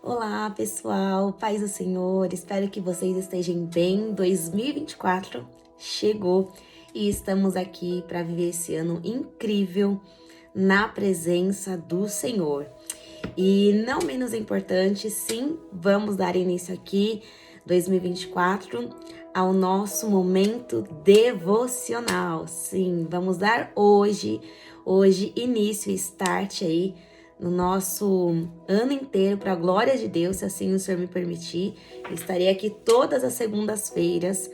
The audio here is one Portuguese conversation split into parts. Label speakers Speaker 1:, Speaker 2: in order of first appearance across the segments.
Speaker 1: Olá, pessoal, paz do Senhor, espero que vocês estejam bem. 2024 chegou e estamos aqui para viver esse ano incrível na presença do Senhor. E não menos importante, sim, vamos dar início aqui, 2024, ao nosso momento devocional. Sim, vamos dar hoje início, start aí no nosso ano inteiro, para a glória de Deus, se assim o Senhor me permitir. Estarei aqui todas as segundas-feiras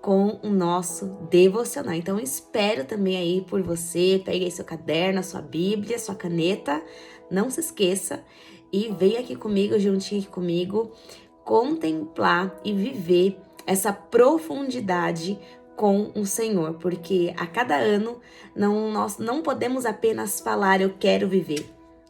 Speaker 1: com o nosso devocional. Então, espero também aí por você. Pegue aí seu caderno, a sua Bíblia, sua caneta. Não se esqueça e venha aqui comigo, juntinho aqui comigo, contemplar e viver essa profundidade com o Senhor, porque a cada ano nós não podemos apenas falar eu quero viver,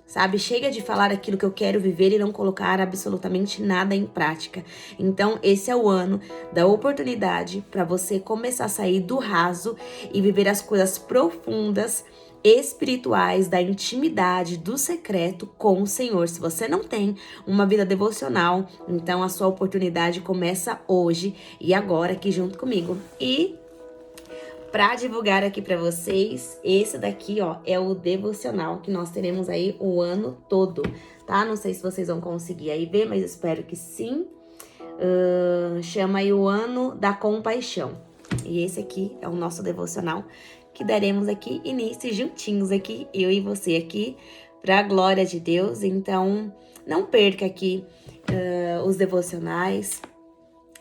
Speaker 1: sabe? Chega de falar aquilo que eu quero viver e não colocar absolutamente nada em prática. Então, esse é o ano da oportunidade para você começar a sair do raso e viver as coisas profundas, espirituais, da intimidade, do secreto com o Senhor. Se você não tem uma vida devocional, então a sua oportunidade começa hoje e agora aqui junto comigo. E para divulgar aqui para vocês, esse daqui, ó, é o devocional que nós teremos aí o ano todo, tá? Não sei se vocês vão conseguir aí ver, mas espero que sim. Chama aí o Ano da Compaixão. E esse aqui é o nosso devocional que daremos aqui início juntinhos aqui, eu e você aqui, para a glória de Deus. Então, não perca aqui os devocionais.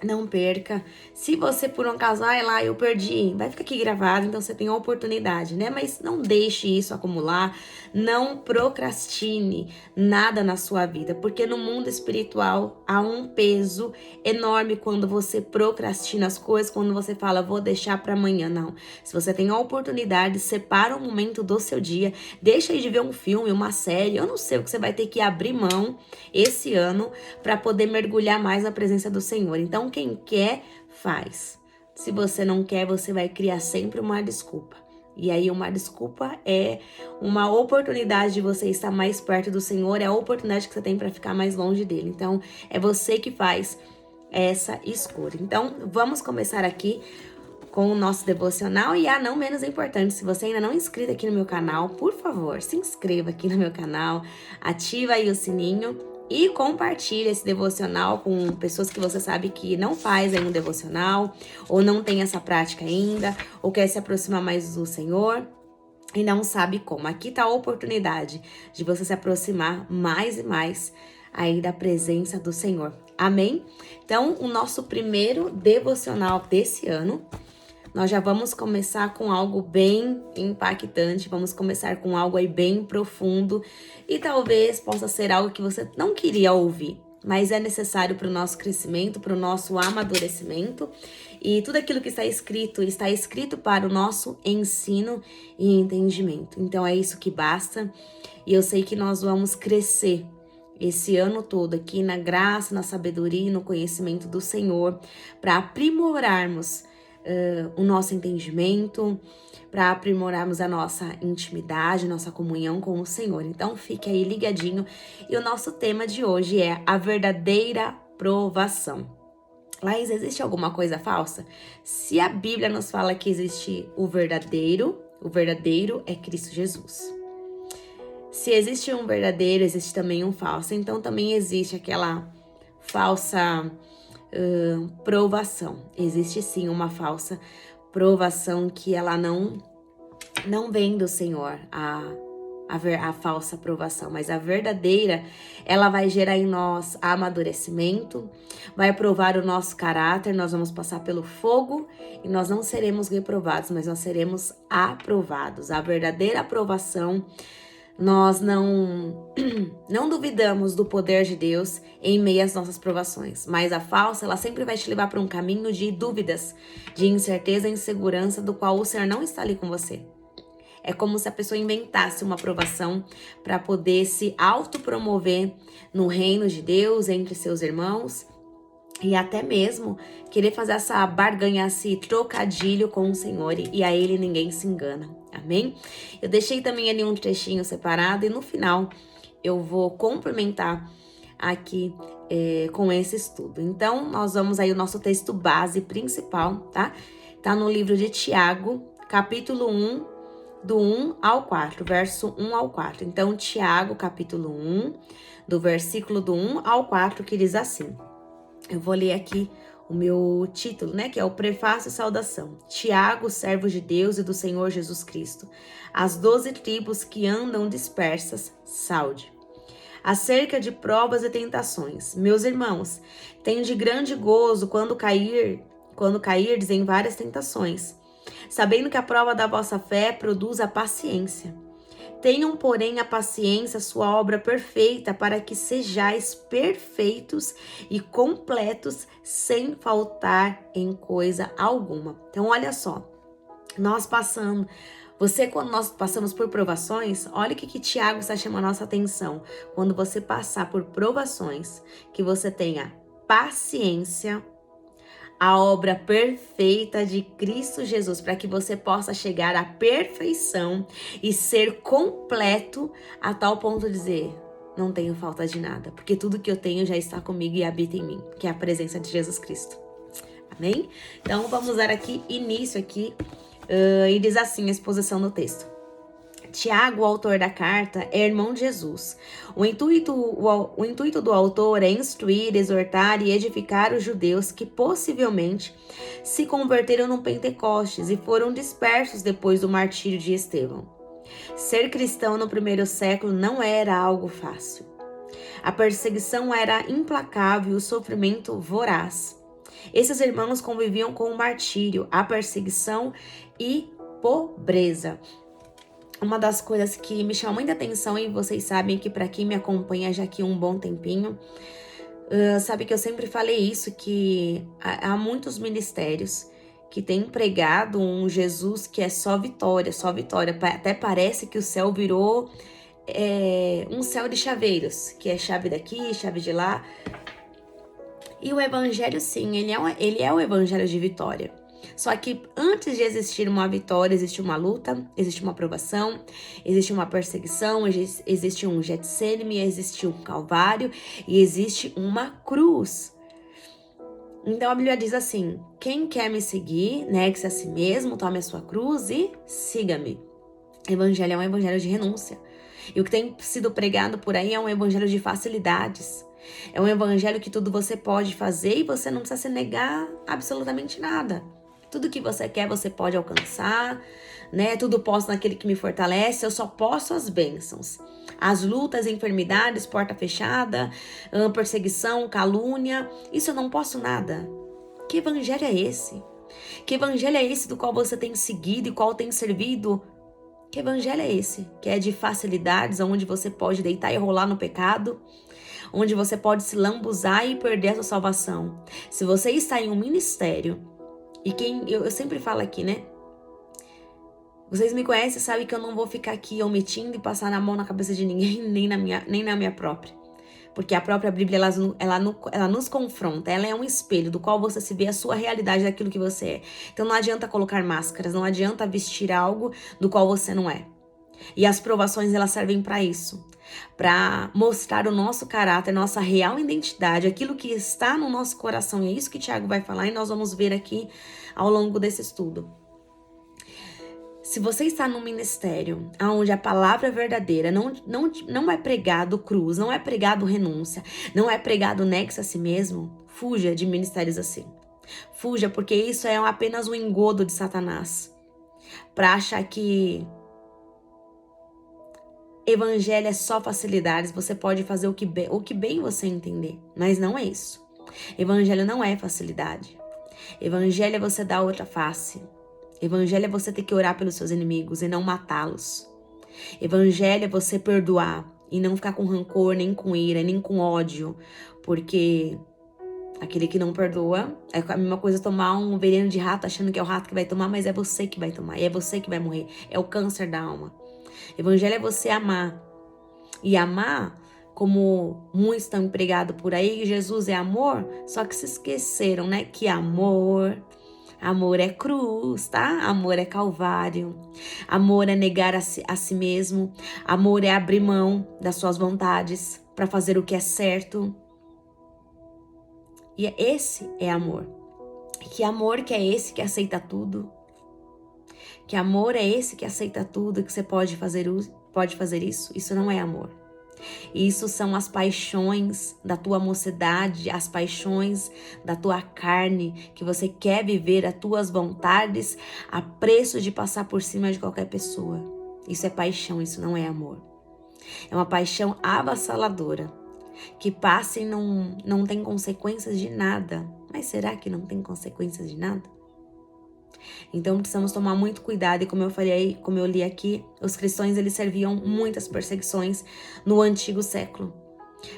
Speaker 1: Não perca. Se você, por um acaso, lá, eu perdi, vai ficar aqui gravado, então você tem a oportunidade, né? Mas não deixe isso acumular, não procrastine nada na sua vida, porque no mundo espiritual há um peso enorme quando você procrastina as coisas, quando você fala, vou deixar para amanhã. Não. Se você tem a oportunidade, separa um momento do seu dia, deixa aí de ver um filme, uma série, eu não sei o que você vai ter que abrir mão esse ano para poder mergulhar mais na presença do Senhor. Então, quem quer, faz. Se você não quer, você vai criar sempre uma desculpa. E aí, uma desculpa é uma oportunidade de você estar mais perto do Senhor, é a oportunidade que você tem para ficar mais longe dele. Então, é você que faz essa escolha. Então, vamos começar aqui com o nosso devocional. E não menos importante, se você ainda não é inscrito aqui no meu canal, por favor, se inscreva aqui no meu canal, ativa aí o sininho e compartilha esse devocional com pessoas que você sabe que não faz ainda um devocional, ou não tem essa prática ainda, ou quer se aproximar mais do Senhor e não sabe como. Aqui tá a oportunidade de você se aproximar mais e mais aí da presença do Senhor. Amém? Então, o nosso primeiro devocional desse ano, nós já vamos começar com algo bem impactante, vamos começar com algo aí bem profundo e talvez possa ser algo que você não queria ouvir, mas é necessário para o nosso crescimento, para o nosso amadurecimento, e tudo aquilo que está escrito para o nosso ensino e entendimento. Então é isso que basta, e eu sei que nós vamos crescer esse ano todo aqui na graça, na sabedoria e no conhecimento do Senhor, para aprimorarmos o nosso entendimento, para aprimorarmos a nossa intimidade, nossa comunhão com o Senhor. Então fique aí ligadinho. E o nosso tema de hoje é a verdadeira provação. Laís, existe alguma coisa falsa? Se a Bíblia nos fala que existe o verdadeiro é Cristo Jesus. Se existe um verdadeiro, existe também um falso. Então também existe aquela falsa provação. Existe sim uma falsa provação que ela não vem do Senhor, a falsa provação, mas a verdadeira, ela vai gerar em nós amadurecimento, vai provar o nosso caráter, nós vamos passar pelo fogo e nós não seremos reprovados, mas nós seremos aprovados. A verdadeira aprovação, nós não duvidamos do poder de Deus em meio às nossas provações, mas a falsa, ela sempre vai te levar para um caminho de dúvidas, de incerteza e insegurança, do qual o Senhor não está ali com você. É como se a pessoa inventasse uma provação para poder se autopromover no reino de Deus, entre seus irmãos, e até mesmo querer fazer essa barganha, esse trocadilho com o Senhor, e a Ele ninguém se engana. Amém? Eu deixei também ali um trechinho separado e no final eu vou complementar aqui com esse estudo. Então, nós vamos aí o nosso texto base principal, tá? Tá no livro de Tiago, capítulo 1, do 1 ao 4, verso 1 ao 4. Então, Tiago, capítulo 1, do versículo do 1 ao 4, que diz assim. Eu vou ler aqui o meu título, né, que é o Prefácio e Saudação. Tiago, servo de Deus e do Senhor Jesus Cristo, as 12 tribos que andam dispersas, salve. Acerca de provas e tentações. Meus irmãos, tende grande gozo quando cairdes em várias tentações, sabendo que a prova da vossa fé produz a paciência. Tenham, porém, a paciência, sua obra perfeita, para que sejais perfeitos e completos, sem faltar em coisa alguma. Então, olha só, quando nós passamos por provações, olha o que Tiago está chamando a nossa atenção. Quando você passar por provações, que você tenha paciência, a obra perfeita de Cristo Jesus, para que você possa chegar à perfeição e ser completo a tal ponto de dizer, não tenho falta de nada, porque tudo que eu tenho já está comigo e habita em mim, que é a presença de Jesus Cristo. Amém? Então, vamos dar início e diz assim a exposição do texto. Tiago, o autor da carta, é irmão de Jesus. O intuito do autor é instruir, exortar e edificar os judeus que possivelmente se converteram no Pentecostes e foram dispersos depois do martírio de Estevão. Ser cristão no primeiro século não era algo fácil. A perseguição era implacável e o sofrimento voraz. Esses irmãos conviviam com o martírio, a perseguição e pobreza. Uma das coisas que me chama muita atenção, e vocês sabem que para quem me acompanha já aqui um bom tempinho, sabe que eu sempre falei isso, que há muitos ministérios que têm pregado um Jesus que é só vitória, só vitória. Até parece que o céu virou um céu de chaveiros, que é chave daqui, chave de lá. E o evangelho, sim, ele é o evangelho de vitória. Só que antes de existir uma vitória, existe uma luta, existe uma provação, existe uma perseguição, existe um Getsêmani, existe um Calvário e existe uma cruz. Então a Bíblia diz assim, quem quer me seguir, negue-se a si mesmo, tome a sua cruz e siga-me. Evangelho é um evangelho de renúncia. E o que tem sido pregado por aí é um evangelho de facilidades. É um evangelho que tudo você pode fazer e você não precisa se negar absolutamente nada. Tudo que você quer, você pode alcançar, né? Tudo posso naquele que me fortalece, eu só posso as bênçãos. As lutas, enfermidades, porta fechada, perseguição, calúnia, isso eu não posso nada. Que evangelho é esse? Que evangelho é esse do qual você tem seguido e qual tem servido? Que evangelho é esse? Que é de facilidades, onde você pode deitar e rolar no pecado, onde você pode se lambuzar e perder a sua salvação. Se você está em um ministério, e eu sempre falo aqui, né? Vocês me conhecem, sabem que eu não vou ficar aqui omitindo e passar na mão na cabeça de ninguém, nem na minha própria. Porque a própria Bíblia, ela nos confronta, ela é um espelho do qual você se vê a sua realidade daquilo que você é. Então não adianta colocar máscaras, não adianta vestir algo do qual você não é. E as provações, elas servem para isso. Para mostrar o nosso caráter, nossa real identidade, aquilo que está no nosso coração. E é isso que Tiago vai falar e nós vamos ver aqui ao longo desse estudo. Se você está num ministério onde a palavra é verdadeira, não é pregado cruz, não é pregado renúncia, não é pregado negue-se a si mesmo, fuja de ministérios assim. Fuja, porque isso é apenas um engodo de Satanás. Para achar que evangelho é só facilidades, você pode fazer o que bem você entender, mas não é isso. Evangelho não é facilidade. Evangelho é você dar outra face. Evangelho é você ter que orar pelos seus inimigos e não matá-los. Evangelho é você perdoar e não ficar com rancor, nem com ira, nem com ódio, porque aquele que não perdoa é a mesma coisa tomar um veneno de rato achando que é o rato que vai tomar, mas é você que vai tomar e é você que vai morrer. É o câncer da alma. Evangelho é você amar. E amar, como muitos estão empregados por aí, Jesus é amor, só que se esqueceram, né? Que amor é cruz, tá? Amor é calvário. Amor é negar a si mesmo. Amor é abrir mão das suas vontades. para fazer o que é certo. E esse é amor. Que amor que é esse que aceita tudo? Que amor é esse que aceita tudo, que você pode fazer isso? Isso não é amor. Isso são as paixões da tua mocidade, as paixões da tua carne, que você quer viver as tuas vontades a preço de passar por cima de qualquer pessoa. Isso é paixão, isso não é amor. É uma paixão avassaladora, que passa e não tem consequências de nada. Mas será que não tem consequências de nada? Então precisamos tomar muito cuidado, e como eu falei, como eu li aqui, os cristãos eles serviam muitas perseguições no antigo século.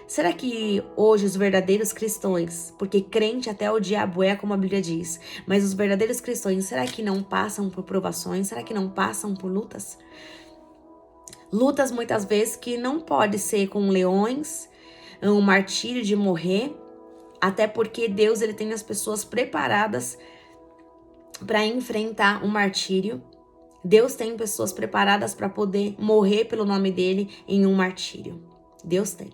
Speaker 1: Será que hoje os verdadeiros cristãos, porque crente até o diabo é, como a Bíblia diz, mas os verdadeiros cristãos, será que não passam por provações? Será que não passam por lutas? Lutas muitas vezes que não pode ser com leões, um martírio de morrer, até porque Deus ele tem as pessoas preparadas para enfrentar um martírio. Deus tem pessoas preparadas para poder morrer pelo nome dele em um martírio. Deus tem.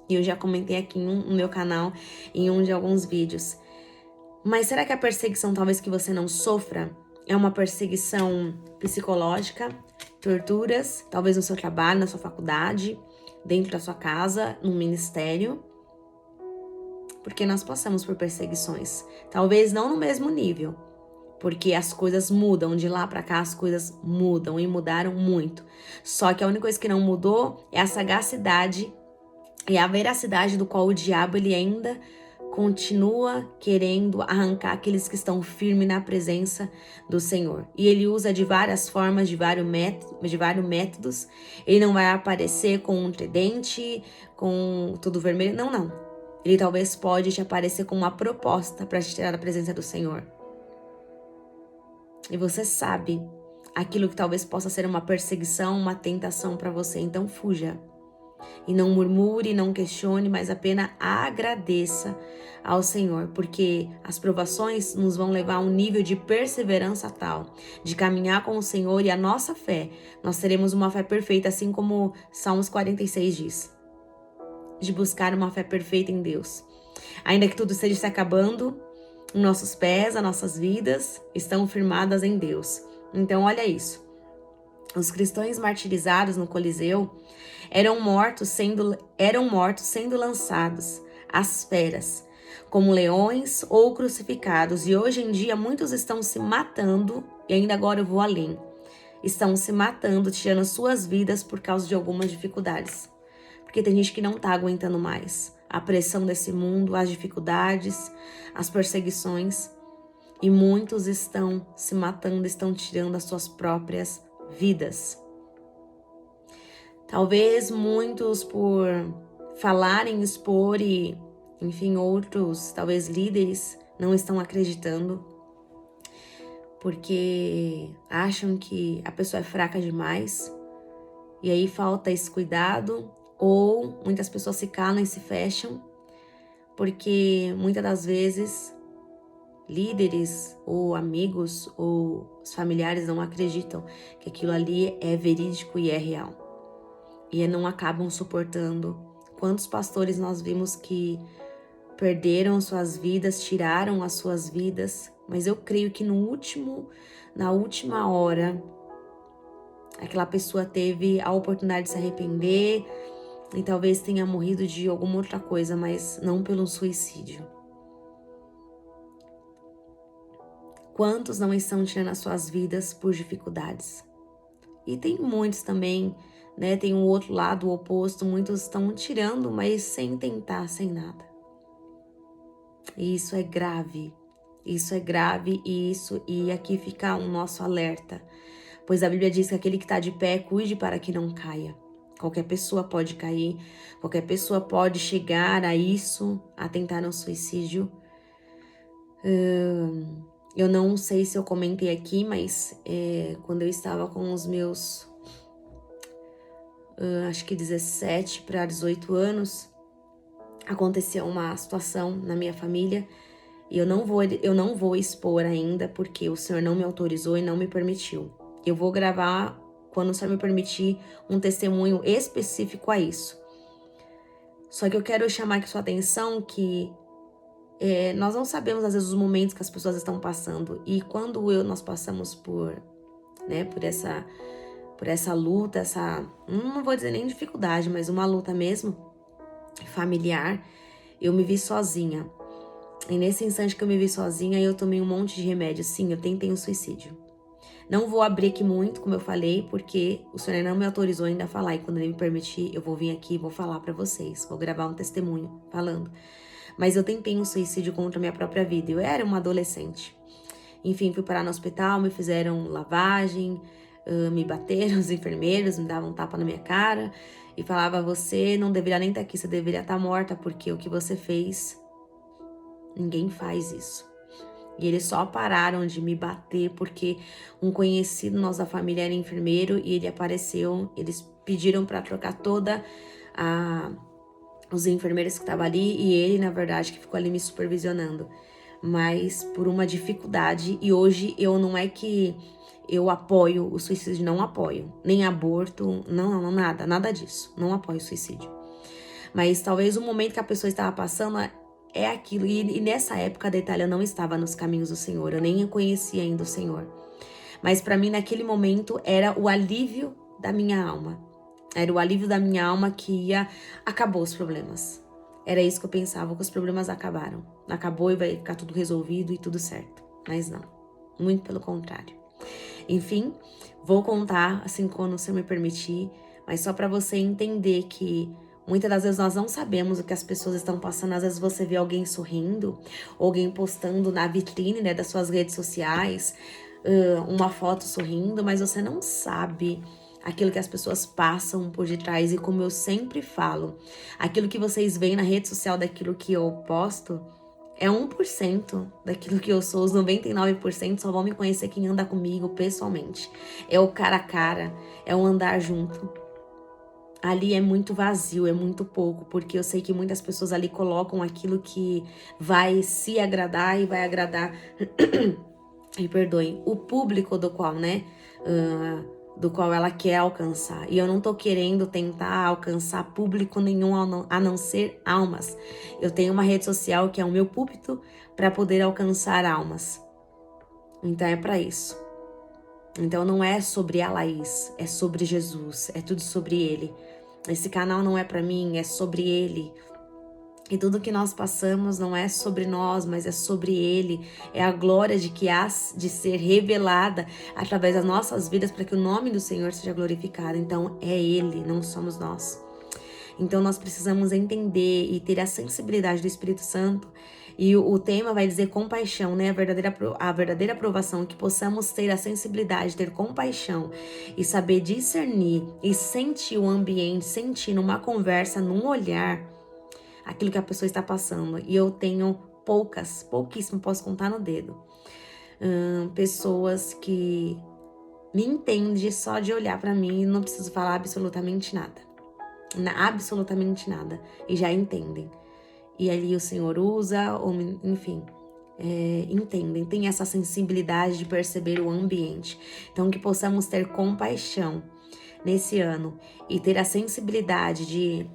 Speaker 1: E eu já comentei aqui no meu canal, em um de alguns vídeos. Mas será que a perseguição talvez que você não sofra é uma perseguição psicológica, torturas, talvez no seu trabalho, na sua faculdade, dentro da sua casa, no ministério? Porque nós passamos por perseguições. Talvez não no mesmo nível, porque as coisas mudam, de lá pra cá as coisas mudam e mudaram muito. Só que a única coisa que não mudou é a sagacidade e a veracidade do qual o diabo ele ainda continua querendo arrancar aqueles que estão firmes na presença do Senhor. E ele usa de várias formas, de vários métodos. Ele não vai aparecer com um tridente, com tudo vermelho. Não. Ele talvez pode te aparecer com uma proposta para te tirar da presença do Senhor. E você sabe aquilo que talvez possa ser uma perseguição, uma tentação para você. Então fuja. E não murmure, não questione, mas apenas agradeça ao Senhor, porque as provações nos vão levar a um nível de perseverança tal, de caminhar com o Senhor, e a nossa fé, nós teremos uma fé perfeita, assim como Salmos 46 diz, de buscar uma fé perfeita em Deus. Ainda que tudo esteja se acabando, nossos pés, as nossas vidas estão firmadas em Deus. Então olha isso. Os cristãos martirizados no Coliseu eram mortos sendo lançados às feras, como leões ou crucificados. E hoje em dia muitos estão se matando, e ainda agora eu vou além. Estão se matando, tirando suas vidas por causa de algumas dificuldades. Porque tem gente que não tá aguentando mais a pressão desse mundo, as dificuldades, as perseguições. E muitos estão se matando, estão tirando as suas próprias vidas. Talvez muitos por falarem, expor e, enfim, outros, talvez líderes, não estão acreditando porque acham que a pessoa é fraca demais e aí falta esse cuidado, ou muitas pessoas se calam e se fecham porque muitas das vezes líderes ou amigos ou os familiares não acreditam que aquilo ali é verídico e é real. E não acabam suportando. Quantos pastores nós vimos que perderam suas vidas, tiraram as suas vidas, mas eu creio que na última hora, aquela pessoa teve a oportunidade de se arrepender e talvez tenha morrido de alguma outra coisa, mas não pelo suicídio. Quantos não estão tirando as suas vidas por dificuldades? E tem muitos também, né? Tem um outro lado, o oposto. Muitos estão tirando, mas sem tentar, sem nada. E isso é grave. Isso é grave e aqui fica o nosso alerta. Pois a Bíblia diz que aquele que está de pé, cuide para que não caia. Qualquer pessoa pode cair, qualquer pessoa pode chegar a isso, a tentar um suicídio. Eu não sei se eu comentei aqui, mas quando eu estava com os meus, acho que 17 para 18 anos, aconteceu uma situação na minha família e eu não vou expor ainda, porque o Senhor não me autorizou e não me permitiu. Eu vou gravar, quando o Senhor me permitir, um testemunho específico a isso. Só que eu quero chamar aqui sua atenção que nós não sabemos, às vezes, os momentos que as pessoas estão passando. E quando nós passamos por essa luta, não vou dizer nem dificuldade, mas uma luta mesmo, familiar, eu me vi sozinha. E nesse instante que eu me vi sozinha, eu tomei um monte de remédio. Sim, eu tentei um suicídio. Não vou abrir aqui muito, como eu falei, porque o Senhor não me autorizou ainda a falar. E quando Ele me permitir, eu vou vir aqui e vou falar pra vocês. Vou gravar um testemunho falando. Mas eu tentei um suicídio contra a minha própria vida. Eu era uma adolescente. Enfim, fui parar no hospital, me fizeram lavagem, me bateram os enfermeiros, me davam um tapa na minha cara e falava: você não deveria nem estar aqui, você deveria estar morta, porque o que você fez, ninguém faz isso. E eles só pararam de me bater porque um conhecido nosso da família era enfermeiro e ele apareceu. Eles pediram para trocar os enfermeiros que estavam ali e ele, na verdade, que ficou ali me supervisionando. Mas por uma dificuldade, e hoje eu não é que eu apoio o suicídio, não apoio. Nem aborto, não, nada disso. Não apoio o suicídio. Mas talvez o momento que a pessoa estava passando é aquilo. E nessa época, detalhe, eu não estava nos caminhos do Senhor. Eu nem conhecia ainda o Senhor. Mas para mim, naquele momento, era o alívio da minha alma. Era o alívio da minha alma que acabou os problemas. Era isso que eu pensava, que os problemas acabaram. Acabou e vai ficar tudo resolvido e tudo certo. Mas não. Muito pelo contrário. Enfim, vou contar assim quando o Senhor me permitir. Mas só para você entender que muitas das vezes nós não sabemos o que as pessoas estão passando. Às vezes você vê alguém sorrindo, alguém postando na vitrine, né, das suas redes sociais, uma foto sorrindo, mas você não sabe aquilo que as pessoas passam por detrás. E como eu sempre falo, aquilo que vocês veem na rede social daquilo que eu posto é 1% daquilo que eu sou. Os 99% só vão me conhecer quem anda comigo pessoalmente. É o cara a cara, é o andar junto. Ali é muito vazio, é muito pouco, porque eu sei que muitas pessoas ali colocam aquilo que vai se agradar e vai agradar, e perdoem, o público do qual, né, do qual ela quer alcançar. E eu não tô querendo tentar alcançar público nenhum a não ser almas. Eu tenho uma rede social que é o meu púlpito para poder alcançar almas. Então é para isso. Então não é sobre a Laís, é sobre Jesus, é tudo sobre Ele. Esse canal não é para mim, é sobre Ele. E tudo que nós passamos não é sobre nós, mas é sobre Ele. É a glória de que há de ser revelada através das nossas vidas para que o nome do Senhor seja glorificado. Então é Ele, não somos nós. Então nós precisamos entender e ter a sensibilidade do Espírito Santo. E o tema vai dizer compaixão, né? A verdadeira aprovação, que possamos ter a sensibilidade, ter compaixão e saber discernir e sentir o ambiente, sentir numa conversa, num olhar, aquilo que a pessoa está passando. E eu tenho pouquíssimo, posso contar no dedo, pessoas que me entendem só de olhar para mim e não preciso falar absolutamente nada. Absolutamente nada. E já entendem. E ali o Senhor usa, ou enfim, entendem, tem essa sensibilidade de perceber o ambiente. Então que possamos ter compaixão nesse ano e ter a sensibilidade de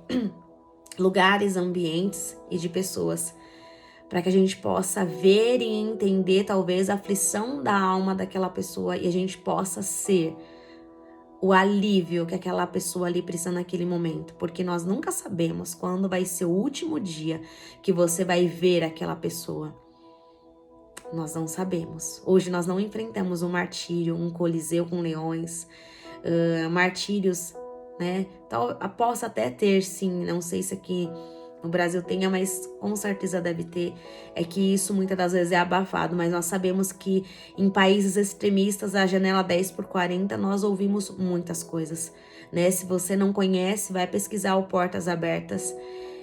Speaker 1: lugares, ambientes e de pessoas, para que a gente possa ver e entender talvez a aflição da alma daquela pessoa e a gente possa ser o alívio que aquela pessoa ali precisa naquele momento, porque nós nunca sabemos quando vai ser o último dia que você vai ver aquela pessoa. Nós não sabemos. Hoje nós não enfrentamos um martírio, um coliseu com leões, martírios, né? Então, possa até ter, sim, não sei se aqui no Brasil tenha, mas com certeza deve ter. É que isso muitas das vezes é abafado, mas nós sabemos que em países extremistas, a janela 10x40, nós ouvimos muitas coisas, né? Se você não conhece, vai pesquisar o Portas Abertas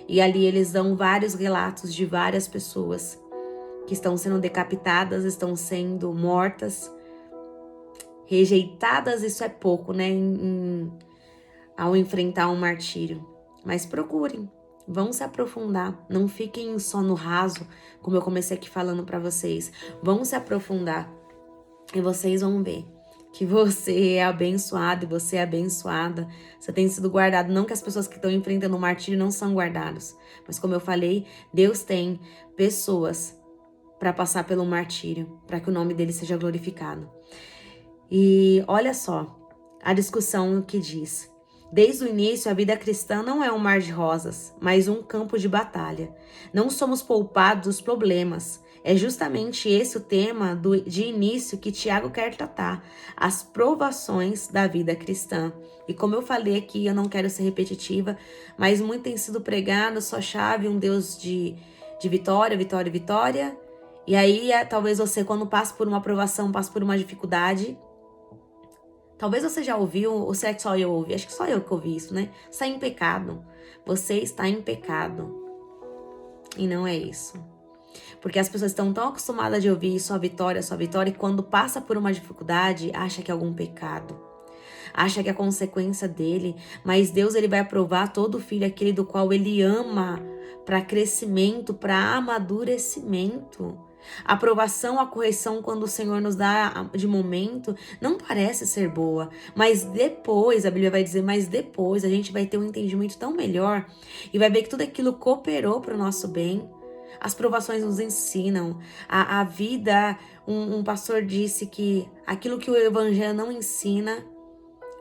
Speaker 1: e ali eles dão vários relatos de várias pessoas que estão sendo decapitadas, estão sendo mortas, rejeitadas. Isso é pouco, né? Ao enfrentar um martírio. Mas procurem, vão se aprofundar, não fiquem só no raso, como eu comecei aqui falando para vocês. Vão se aprofundar e vocês vão ver que você é abençoado e você é abençoada. Você tem sido guardado. Não que as pessoas que estão enfrentando o martírio não são guardadas. Mas como eu falei, Deus tem pessoas para passar pelo martírio, para que o nome dele seja glorificado. E olha só a discussão que diz: desde o início, a vida cristã não é um mar de rosas, mas um campo de batalha. Não somos poupados dos problemas. É justamente esse o tema de início que Tiago quer tratar, as provações da vida cristã. E como eu falei aqui, eu não quero ser repetitiva, mas muito tem sido pregado, só chave, um Deus de vitória, vitória, vitória. E aí, talvez você, quando passa por uma provação, passa por uma dificuldade, talvez você já ouviu, ou se é só eu ouvi, acho que só eu que ouvi isso, né? Está em pecado. Você está em pecado. E não é isso. Porque as pessoas estão tão acostumadas de ouvir só vitória, e quando passa por uma dificuldade, acha que é algum pecado. Acha que é consequência dele. Mas Deus, ele vai aprovar todo filho, aquele do qual ele ama, para crescimento, para amadurecimento. A aprovação, a correção, quando o Senhor nos dá de momento, não parece ser boa. Mas depois, a Bíblia vai dizer, mas depois a gente vai ter um entendimento tão melhor e vai ver que tudo aquilo cooperou para o nosso bem. As provações nos ensinam. A vida, um pastor disse que aquilo que o Evangelho não ensina,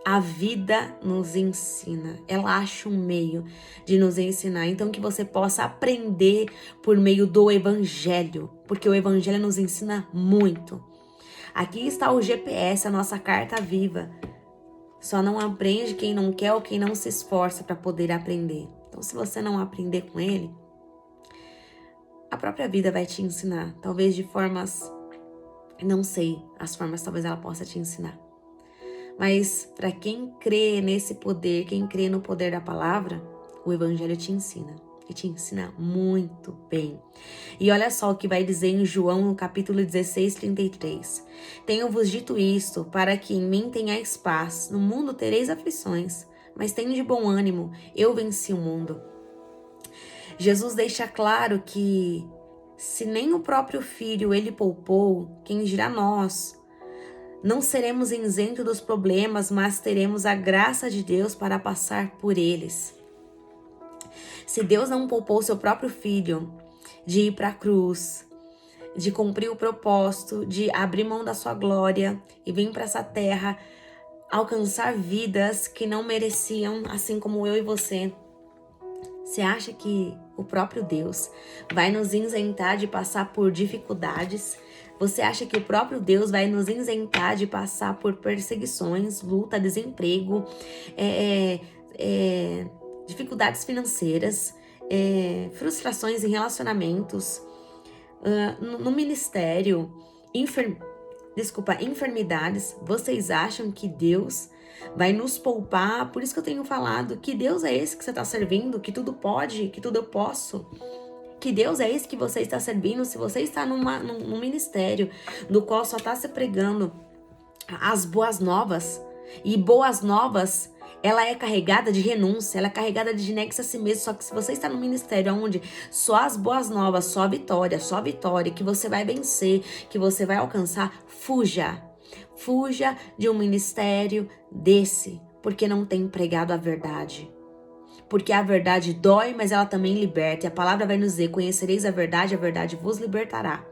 Speaker 1: a vida nos ensina. Ela acha um meio de nos ensinar. Então que você possa aprender por meio do Evangelho, porque o Evangelho nos ensina muito. Aqui está o GPS, a nossa carta viva. Só não aprende quem não quer ou quem não se esforça para poder aprender. Então se você não aprender com ele, a própria vida vai te ensinar. Talvez de formas, não sei as formas, talvez ela possa te ensinar. Mas para quem crê nesse poder, quem crê no poder da palavra, o Evangelho te ensina. E te ensina muito bem. E olha só o que vai dizer em João, no capítulo 16, 33. Tenho-vos dito isto, para que em mim tenhais paz. No mundo tereis aflições, mas tenho de bom ânimo, eu venci o mundo. Jesus deixa claro que se nem o próprio Filho ele poupou, quem dirá nós? Não seremos isentos dos problemas, mas teremos a graça de Deus para passar por eles. Se Deus não poupou seu próprio Filho de ir para a cruz, de cumprir o propósito, de abrir mão da sua glória e vir para essa terra, alcançar vidas que não mereciam, assim como eu e você, você acha que o próprio Deus vai nos isentar de passar por dificuldades? Você acha que o próprio Deus vai nos isentar de passar por perseguições, luta, desemprego, dificuldades financeiras, frustrações em relacionamentos, no ministério, enfermidades? Vocês acham que Deus vai nos poupar? Por isso que eu tenho falado que Deus é esse que você está servindo, que tudo pode, que tudo eu posso. Que Deus é esse que você está servindo. Se você está num ministério do qual só está se pregando as boas novas, e boas novas, ela é carregada de renúncia, ela é carregada de negue-se a si mesmo. Só que se você está num ministério onde só as boas novas, só vitória, que você vai vencer, que você vai alcançar, fuja. Fuja de um ministério desse, porque não tem pregado a verdade. Porque a verdade dói, mas ela também liberta. E a palavra vai nos dizer, conhecereis a verdade vos libertará.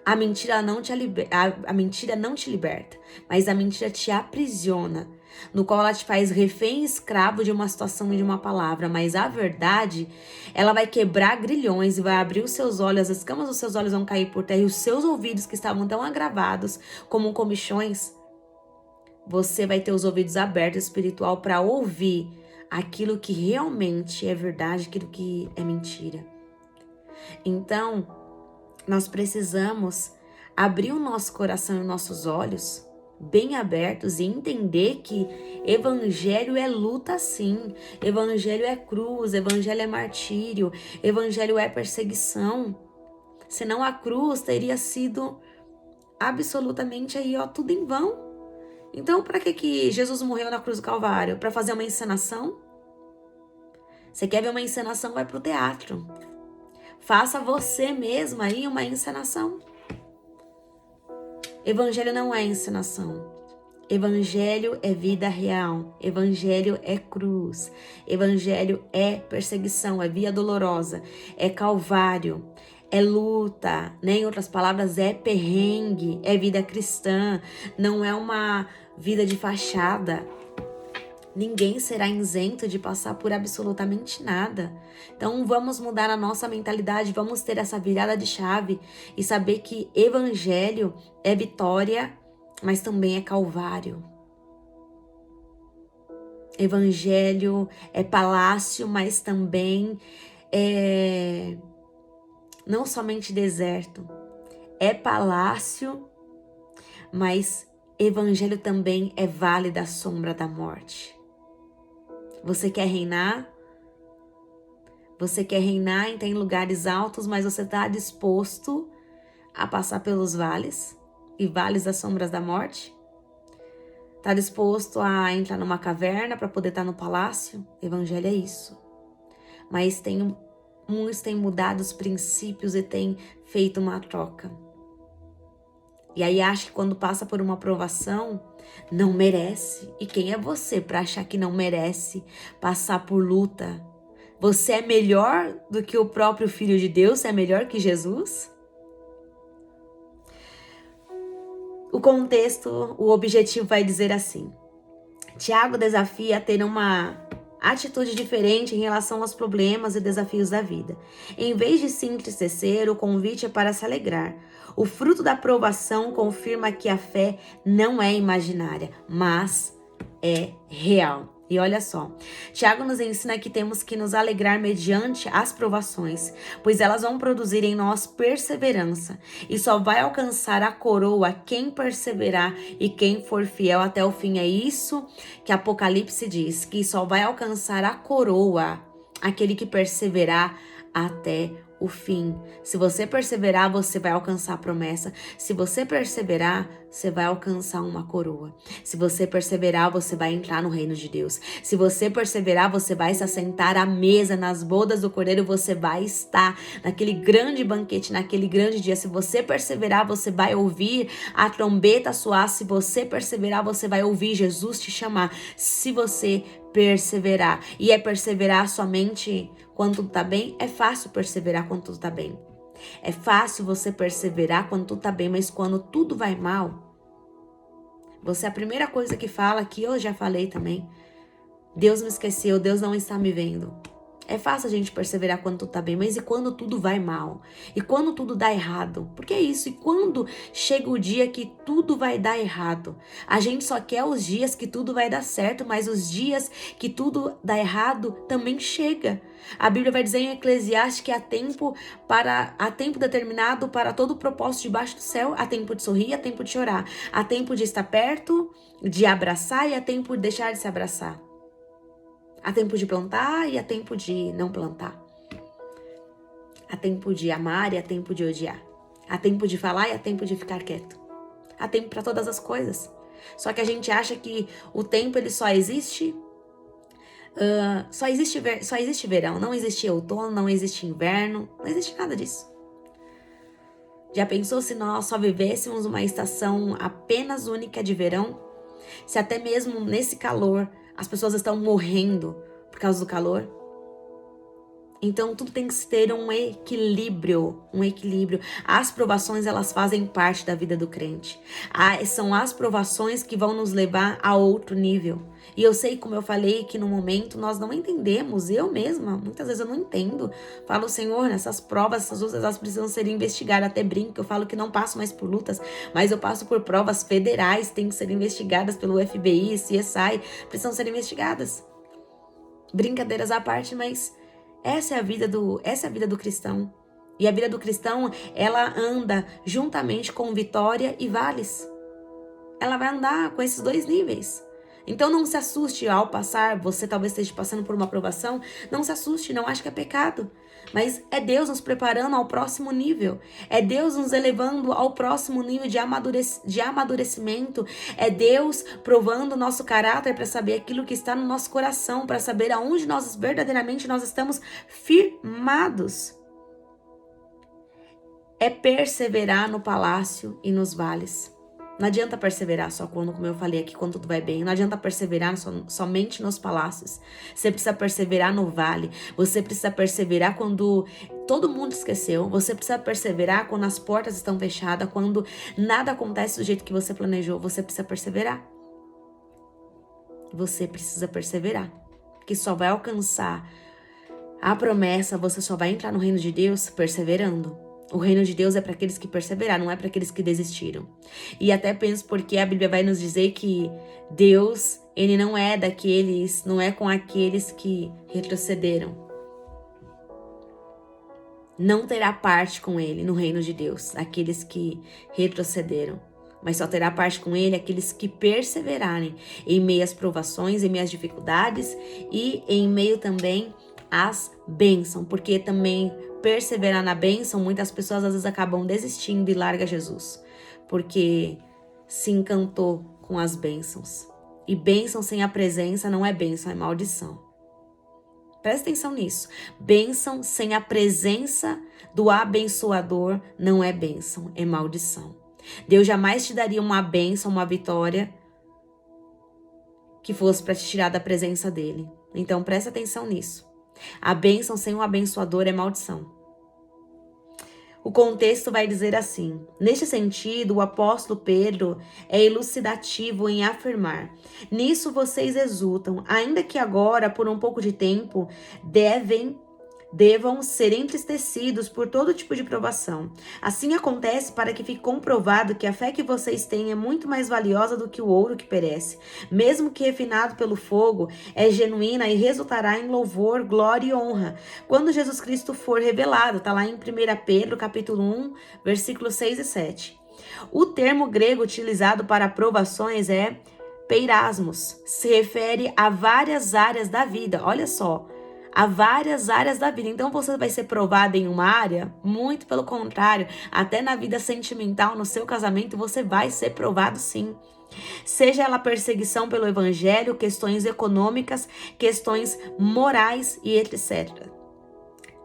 Speaker 1: A mentira não te liberta, mas a mentira te aprisiona, no qual ela te faz refém e escravo de uma situação e de uma palavra. Mas a verdade, ela vai quebrar grilhões e vai abrir os seus olhos, as escamas dos seus olhos vão cair por terra, e os seus ouvidos que estavam tão agravados como comichões, você vai ter os ouvidos abertos espiritual para ouvir aquilo que realmente é verdade, aquilo que é mentira. Então, nós precisamos abrir o nosso coração e os nossos olhos bem abertos e entender que evangelho é luta sim, evangelho é cruz, evangelho é martírio, evangelho é perseguição. Senão a cruz teria sido absolutamente aí, ó, tudo em vão. Então, para que Jesus morreu na cruz do Calvário? Para fazer uma encenação? Você quer ver uma encenação? Vai pro teatro. Faça você mesmo aí uma encenação. Evangelho não é encenação. Evangelho é vida real, evangelho é cruz, evangelho é perseguição, é via dolorosa, é calvário, é luta, né? Em outras palavras, é perrengue, é vida cristã, não é uma vida de fachada. Ninguém será isento de passar por absolutamente nada. Então vamos mudar a nossa mentalidade, vamos ter essa virada de chave e saber que evangelho é vitória, mas também é calvário. Evangelho é palácio, mas também é não somente deserto. É palácio, mas evangelho também é vale da sombra da morte. Você quer reinar? Você quer reinar e tem lugares altos, mas você está disposto a passar pelos vales e vales das sombras da morte? Está disposto a entrar numa caverna para poder estar no palácio? Evangelho é isso. Mas muitos têm mudado os princípios e têm feito uma troca. E aí acha que quando passa por uma provação, não merece. E quem é você para achar que não merece passar por luta? Você é melhor do que o próprio Filho de Deus? Você é melhor que Jesus? O contexto, o objetivo vai dizer assim. Tiago desafia a ter uma atitude diferente em relação aos problemas e desafios da vida. Em vez de se entristecer, o convite é para se alegrar. O fruto da provação confirma que a fé não é imaginária, mas é real. E olha só, Tiago nos ensina que temos que nos alegrar mediante as provações, pois elas vão produzir em nós perseverança, e só vai alcançar a coroa quem perseverar e quem for fiel até o fim. É isso que Apocalipse diz, que só vai alcançar a coroa aquele que perseverar até o fim. Se você perseverar, você vai alcançar a promessa. Se você perseverar, você vai alcançar uma coroa. Se você perseverar, você vai entrar no reino de Deus. Se você perseverar, você vai se assentar à mesa nas bodas do Cordeiro, você vai estar naquele grande banquete, naquele grande dia. Se você perseverar, você vai ouvir a trombeta soar. Se você perseverar, você vai ouvir Jesus te chamar. Se você perseverar. E é perseverar somente quando tudo tá bem? É fácil perseverar quando tudo tá bem. É fácil você perseverar quando tudo tá bem, mas quando tudo vai mal, você é a primeira coisa que fala, que eu já falei também. Deus me esqueceu, Deus não está me vendo. É fácil a gente perseverar quando tudo tá bem, mas e quando tudo vai mal? E quando tudo dá errado? Porque é isso, e quando chega o dia que tudo vai dar errado? A gente só quer os dias que tudo vai dar certo, mas os dias que tudo dá errado também chega. A Bíblia vai dizer em Eclesiastes que há tempo determinado para todo o propósito debaixo do céu. Há tempo de sorrir, há tempo de chorar. Há tempo de estar perto, de abraçar e há tempo de deixar de se abraçar. Há tempo de plantar e há tempo de não plantar. Há tempo de amar e há tempo de odiar. Há tempo de falar e há tempo de ficar quieto. Há tempo para todas as coisas. Só que a gente acha que o tempo ele só existe verão, não existe outono, não existe inverno, não existe nada disso. Já pensou se nós só vivêssemos uma estação apenas única de verão? Se até mesmo nesse calor as pessoas estão morrendo por causa do calor? Então tudo tem que ter um equilíbrio. As provações, elas fazem parte da vida do crente. São as provações que vão nos levar a outro nível. E eu sei, como eu falei, que no momento nós não entendemos. Eu mesma, muitas vezes eu não entendo. Falo, Senhor, essas provas, essas lutas, elas precisam ser investigadas. Até brinco, eu falo que não passo mais por lutas, mas eu passo por provas federais, tem que ser investigadas pelo FBI, CSI, precisam ser investigadas. Brincadeiras à parte, mas essa é a vida do cristão. E a vida do cristão, ela anda juntamente com vitória e vales. Ela vai andar com esses dois níveis. Então não se assuste ao passar, você talvez esteja passando por uma provação, não se assuste, não ache que é pecado. Mas é Deus nos preparando ao próximo nível. É Deus nos elevando ao próximo nível de amadurecimento. É Deus provando o nosso caráter para saber aquilo que está no nosso coração, para saber aonde nós verdadeiramente nós estamos firmados. É perseverar no palácio e nos vales. Não adianta perseverar só quando, como eu falei aqui, quando tudo vai bem. Não adianta perseverar somente nos palácios. Você precisa perseverar no vale. Você precisa perseverar quando todo mundo esqueceu. Você precisa perseverar quando as portas estão fechadas, quando nada acontece do jeito que você planejou. Você precisa perseverar. Você precisa perseverar. Que só vai alcançar a promessa, você só vai entrar no reino de Deus perseverando. O reino de Deus é para aqueles que perseveraram, não é para aqueles que desistiram. E até penso porque a Bíblia vai nos dizer que Deus, ele não é daqueles, não é com aqueles que retrocederam. Não terá parte com ele no reino de Deus, aqueles que retrocederam. Mas só terá parte com ele aqueles que perseverarem em meio às provações, em meio às dificuldades e em meio também às bênçãos. Porque também perseverar na bênção, muitas pessoas às vezes acabam desistindo e larga Jesus. Porque se encantou com as bênçãos. E bênção sem a presença não é bênção, é maldição. Presta atenção nisso. Bênção sem a presença do abençoador não é bênção, é maldição. Deus jamais te daria uma bênção, uma vitória que fosse para te tirar da presença dele. Então presta atenção nisso. A bênção sem o abençoador é maldição. O contexto vai dizer assim: neste sentido, o apóstolo Pedro é elucidativo em afirmar: nisso vocês exultam, ainda que agora, por um pouco de tempo, devam ser entristecidos por todo tipo de provação. Assim acontece para que fique comprovado que a fé que vocês têm é muito mais valiosa do que o ouro que perece, mesmo que refinado pelo fogo, é genuína e resultará em louvor, glória e honra quando Jesus Cristo for revelado. Está lá em 1 Pedro, capítulo 1, versículos 6 e 7. O termo grego utilizado para provações é peirasmos, se refere a várias áreas da vida. Olha só, há várias áreas da vida. Então você vai ser provado em uma área? Muito pelo contrário, até na vida sentimental, no seu casamento, você vai ser provado sim. Seja ela perseguição pelo evangelho, questões econômicas, questões morais e etc.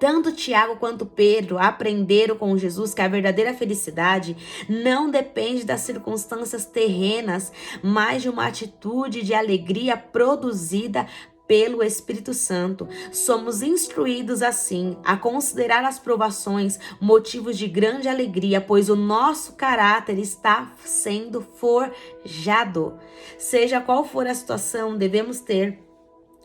Speaker 1: Tanto Tiago quanto Pedro aprenderam com Jesus que a verdadeira felicidade não depende das circunstâncias terrenas, mas de uma atitude de alegria produzida pelo Espírito Santo. Somos instruídos assim a considerar as provações motivos de grande alegria, pois o nosso caráter está sendo forjado. Seja qual for a situação, devemos ter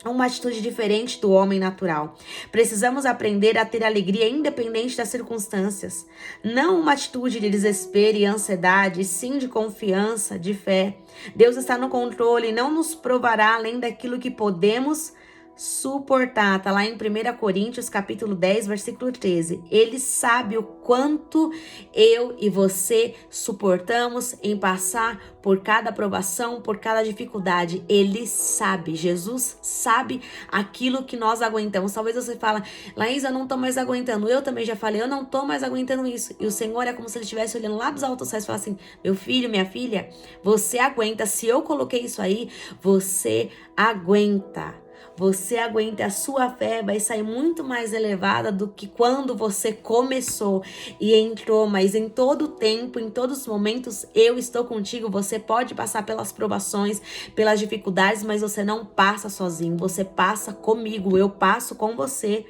Speaker 1: uma atitude diferente do homem natural. Precisamos aprender a ter alegria independente das circunstâncias. Não uma atitude de desespero e ansiedade, sim de confiança, de fé. Deus está no controle e não nos provará além daquilo que podemos suportar. Está lá em 1 Coríntios, capítulo 10, versículo 13. Ele sabe o quanto eu e você suportamos em passar por cada provação, por cada dificuldade. Ele sabe, Jesus sabe aquilo que nós aguentamos. Talvez você fale: Laís, eu não tô mais aguentando. Eu também já falei, eu não tô mais aguentando isso. E o Senhor é como se ele estivesse olhando lá dos altos céus e falasse assim: meu filho, minha filha, você aguenta. Se eu coloquei isso aí, você aguenta. Você aguenta, a sua fé vai sair muito mais elevada do que quando você começou e entrou. Mas em todo tempo, em todos os momentos, eu estou contigo. Você pode passar pelas provações, pelas dificuldades, mas você não passa sozinho. Você passa comigo, eu passo com você.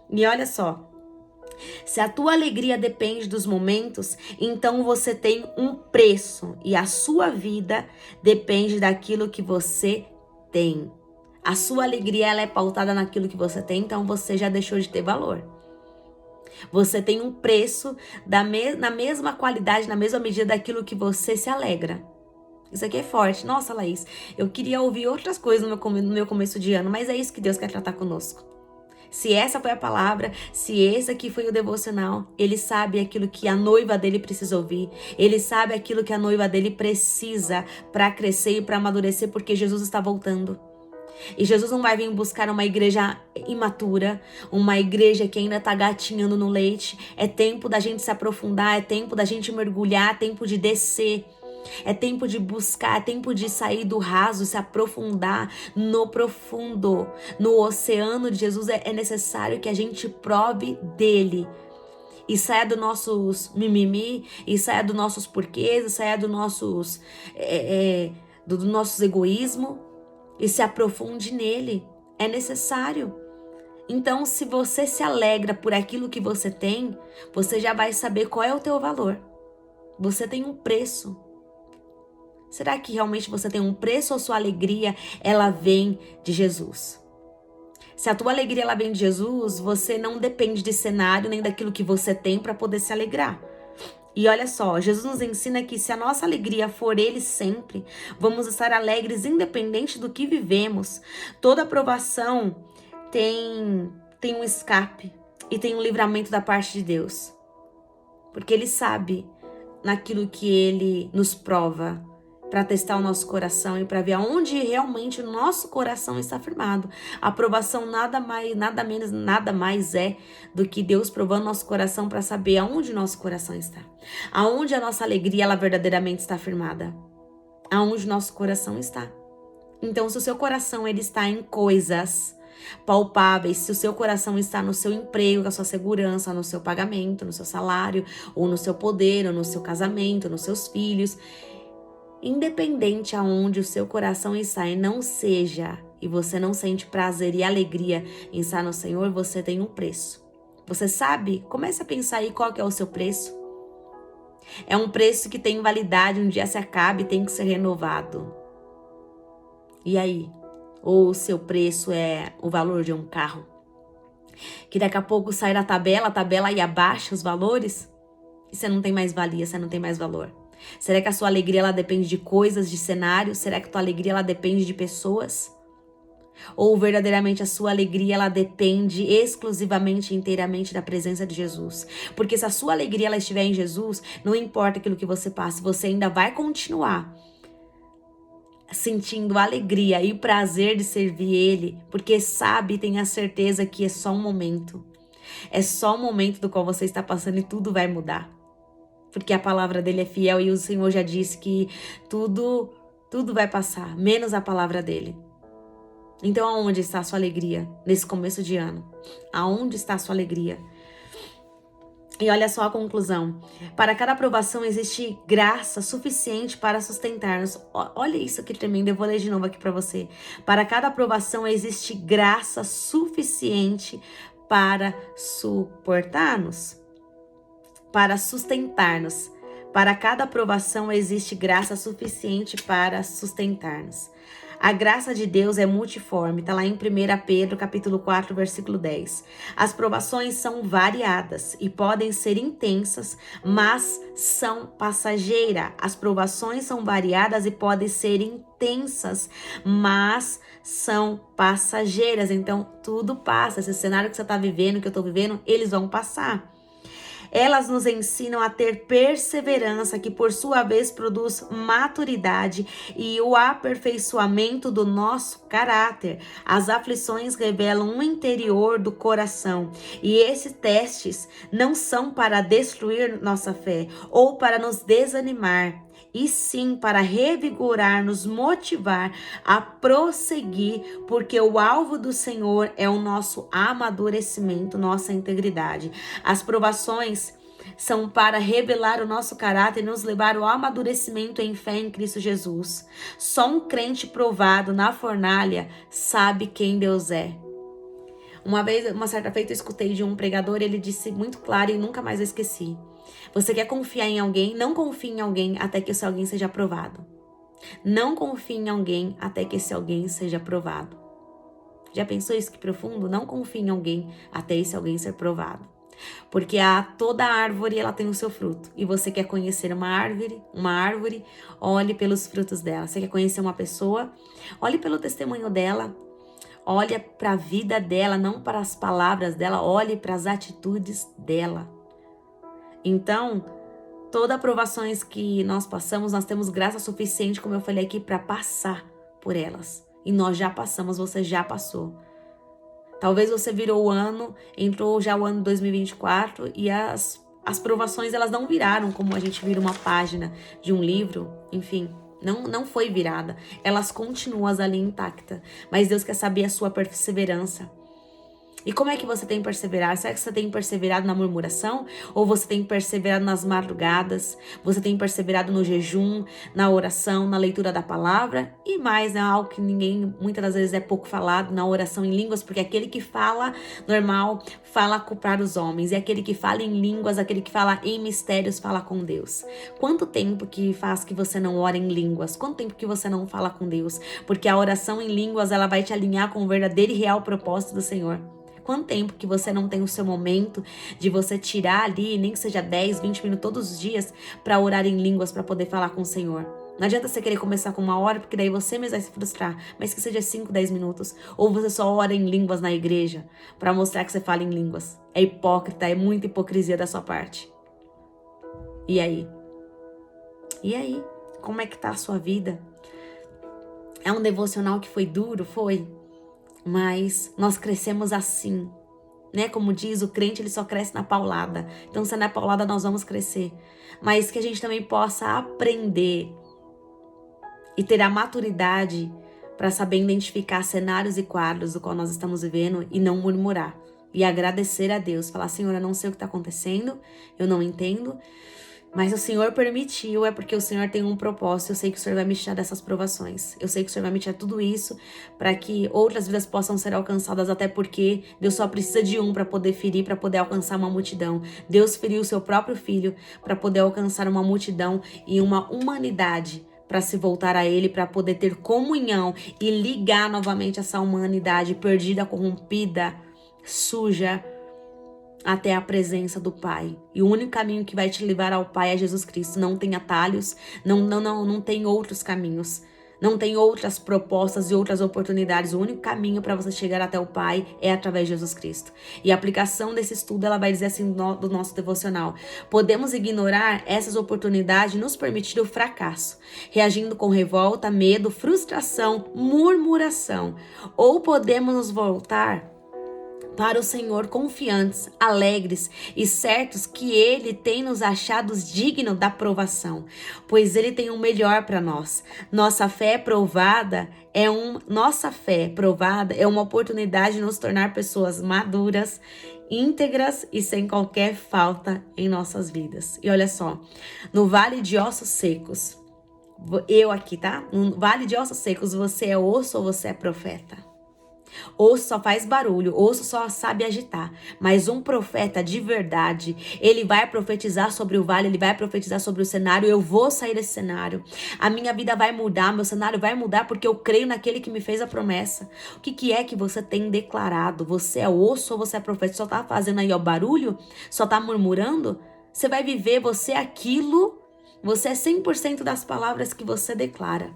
Speaker 1: E olha só, se a tua alegria depende dos momentos, então você tem um preço e a sua vida depende daquilo que você tem. A sua alegria ela é pautada naquilo que você tem, então você já deixou de ter valor. Você tem um preço na mesma qualidade, na mesma medida daquilo que você se alegra. Isso aqui é forte. Nossa, Laís, eu queria ouvir outras coisas no meu começo de ano, mas é isso que Deus quer tratar conosco. Se essa foi a palavra, se esse aqui foi o devocional, ele sabe aquilo que a noiva dele precisa ouvir. Ele sabe aquilo que a noiva dele precisa para crescer e para amadurecer, porque Jesus está voltando. E Jesus não vai vir buscar uma igreja imatura, uma igreja que ainda está gatinhando no leite. É tempo da gente se aprofundar, é tempo da gente mergulhar, é tempo de descer. É tempo de buscar, é tempo de sair do raso, se aprofundar no profundo. No oceano de Jesus é necessário que a gente prove dele. E saia dos nossos mimimi, e saia dos nossos porquês, e saia dos nossos, do nosso egoísmo, e se aprofunde nele. É necessário. Então, se você se alegra por aquilo que você tem, você já vai saber qual é o teu valor. Você tem um preço. Será que realmente você tem um preço ou sua alegria, ela vem de Jesus? Se a tua alegria ela vem de Jesus, você não depende de cenário nem daquilo que você tem para poder se alegrar. E olha só, Jesus nos ensina que se a nossa alegria for Ele sempre, vamos estar alegres independente do que vivemos. Toda aprovação tem um escape e tem um livramento da parte de Deus. Porque Ele sabe naquilo que Ele nos prova, para testar o nosso coração e para ver aonde realmente o nosso coração está firmado. A aprovação nada mais é do que Deus provando nosso coração para saber aonde o nosso coração está. Aonde a nossa alegria ela verdadeiramente está firmada. Aonde o nosso coração está. Então, se o seu coração ele está em coisas palpáveis, se o seu coração está no seu emprego, na sua segurança, no seu pagamento, no seu salário, ou no seu poder, ou no seu casamento, nos seus filhos, independente aonde o seu coração está e não seja, e você não sente prazer e alegria em estar no Senhor, você tem um preço. Você sabe? Comece a pensar aí qual que é o seu preço. É um preço que tem validade, um dia se acaba e tem que ser renovado. E aí? Ou o seu preço é o valor de um carro? Que daqui a pouco sai da tabela, a tabela aí abaixa os valores e você não tem mais valia, você não tem mais valor. Será que a sua alegria ela depende de coisas, de cenários? Será que a tua alegria ela depende de pessoas? Ou verdadeiramente a sua alegria ela depende exclusivamente, inteiramente da presença de Jesus? Porque se a sua alegria ela estiver em Jesus, não importa aquilo que você passe, você ainda vai continuar sentindo alegria e prazer de servir Ele, porque sabe, tem a certeza que é só um momento. É só um momento do qual você está passando e tudo vai mudar. Porque a palavra dele é fiel e o Senhor já disse que tudo vai passar, menos a palavra dele. Então aonde está a sua alegria nesse começo de ano? Aonde está a sua alegria? E olha só a conclusão. Para cada aprovação existe graça suficiente para sustentar-nos. Olha isso que tremendo, eu vou ler de novo aqui para você. Para cada aprovação existe graça suficiente para suportar-nos. Para sustentar-nos. Para cada aprovação existe graça suficiente para sustentar-nos. A graça de Deus é multiforme, está lá em 1 Pedro, capítulo 4, versículo 10. As provações são variadas e podem ser intensas, mas são passageiras. As provações são variadas e podem ser intensas, mas são passageiras. Então, tudo passa. Esse cenário que você está vivendo, que eu estou vivendo, eles vão passar. Elas nos ensinam a ter perseverança, que por sua vez produz maturidade e o aperfeiçoamento do nosso caráter. As aflições revelam o interior do coração e esses testes não são para destruir nossa fé ou para nos desanimar, e sim para revigorar, nos motivar a prosseguir, porque o alvo do Senhor é o nosso amadurecimento, nossa integridade. As provações são para revelar o nosso caráter e nos levar ao amadurecimento em fé em Cristo Jesus. Só um crente provado na fornalha sabe quem Deus é. Uma certa feita, eu escutei de um pregador, ele disse muito claro e nunca mais eu esqueci. Você quer confiar em alguém? Não confie em alguém até que esse alguém seja aprovado. Não confie em alguém até que esse alguém seja aprovado. Já pensou isso que profundo? Não confie em alguém até esse alguém ser provado. Porque toda árvore ela tem o seu fruto. E você quer conhecer uma árvore, olhe pelos frutos dela. Você quer conhecer uma pessoa? Olhe pelo testemunho dela. Olhe para a vida dela, não para as palavras dela. Olhe para as atitudes dela. Então, todas as aprovações que nós passamos, nós temos graça suficiente, como eu falei aqui, para passar por elas. E nós já passamos, você já passou. Talvez você virou o ano, entrou já o ano 2024 e as provações elas não viraram como a gente vira uma página de um livro, enfim, não foi virada. Elas continuam ali intactas, mas Deus quer saber a sua perseverança. E como é que você tem perseverado? Será que você tem perseverado na murmuração? Ou você tem perseverado nas madrugadas? Você tem perseverado no jejum, na oração, na leitura da palavra? E mais, né, algo que ninguém, muitas das vezes é pouco falado, na oração em línguas, porque aquele que fala normal, fala para os homens. E aquele que fala em línguas, aquele que fala em mistérios, fala com Deus. Quanto tempo que faz que você não ora em línguas? Quanto tempo que você não fala com Deus? Porque a oração em línguas, ela vai te alinhar com o verdadeiro e real propósito do Senhor. Quanto tempo que você não tem o seu momento de você tirar ali, nem que seja 10, 20 minutos todos os dias, para orar em línguas, para poder falar com o Senhor? Não adianta você querer começar com 1 hora, porque daí você mesmo vai se frustrar. Mas que seja 5, 10 minutos. Ou você só ora em línguas na igreja, para mostrar que você fala em línguas. É hipócrita, é muita hipocrisia da sua parte. E aí? E aí? Como é que tá a sua vida? É um devocional que foi duro? Foi. Mas nós crescemos assim, né? Como diz, o crente ele só cresce na paulada. Então, se é na paulada, nós vamos crescer. Mas que a gente também possa aprender e ter a maturidade para saber identificar cenários e quadros do qual nós estamos vivendo e não murmurar. E agradecer a Deus. Falar, Senhor, eu não sei o que está acontecendo, eu não entendo, mas o Senhor permitiu, é porque o Senhor tem um propósito. Eu sei que o Senhor vai me tirar dessas provações. Eu sei que o Senhor vai me tirar tudo isso para que outras vidas possam ser alcançadas, até porque Deus só precisa de um para poder ferir, para poder alcançar uma multidão. Deus feriu o seu próprio filho para poder alcançar uma multidão e uma humanidade para se voltar a Ele, para poder ter comunhão e ligar novamente essa humanidade perdida, corrompida, suja, até a presença do Pai. E o único caminho que vai te levar ao Pai é Jesus Cristo. Não tem atalhos, não tem outros caminhos. Não tem outras propostas e outras oportunidades. O único caminho para você chegar até o Pai é através de Jesus Cristo. E a aplicação desse estudo, ela vai dizer assim do nosso devocional: podemos ignorar essas oportunidades e nos permitir o fracasso, reagindo com revolta, medo, frustração, murmuração. Ou podemos nos voltar para o Senhor confiantes, alegres e certos que Ele tem nos achados dignos da provação, pois Ele tem o melhor para nós. Nossa fé provada é uma oportunidade de nos tornar pessoas maduras, íntegras e sem qualquer falta em nossas vidas. E olha só, no vale de ossos secos, eu aqui, tá? No vale de ossos secos, você é osso ou você é profeta? Osso só faz barulho, osso só sabe agitar. Mas um profeta de verdade, ele vai profetizar sobre o vale, ele vai profetizar sobre o cenário. Eu vou sair desse cenário. A minha vida vai mudar, meu cenário vai mudar porque eu creio naquele que me fez a promessa. O que é que você tem declarado? Você é osso ou você é profeta? Só tá fazendo aí ó, barulho? Só tá murmurando? Você vai viver, você é aquilo, você é 100% das palavras que você declara.